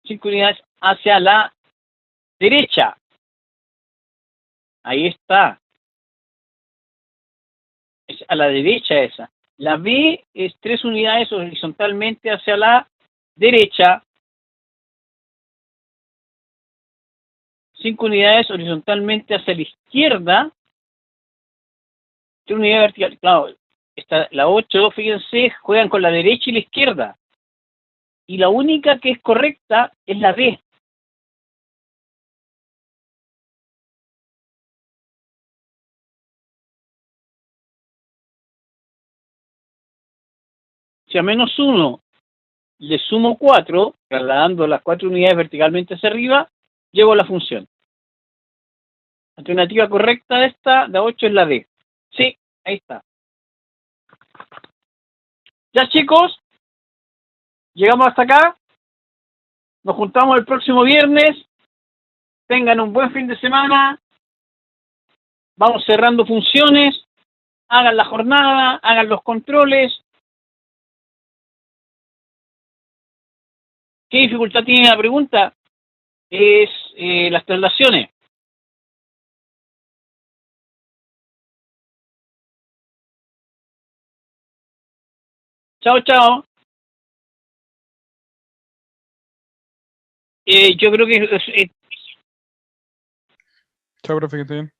5 unidades hacia la derecha. Ahí está. Es a la derecha esa. La B es 3 unidades horizontalmente hacia la derecha, 5 unidades horizontalmente hacia la izquierda, 3 unidades verticales. Claro, está la 8, fíjense, juegan con la derecha y la izquierda. Y la única que es correcta es la B. Si a menos 1 le sumo 4, trasladando las 4 unidades verticalmente hacia arriba, llego a la función. La alternativa correcta de esta, de 8, es la D. Sí, ahí está. Ya, chicos, llegamos hasta acá. Nos juntamos el próximo viernes. Tengan un buen fin de semana. Vamos cerrando funciones. Hagan la jornada, hagan los controles. ¿Qué dificultad tiene la pregunta? Es las traslaciones. Chao, chao. Yo creo que Chao, profe, que esté bien.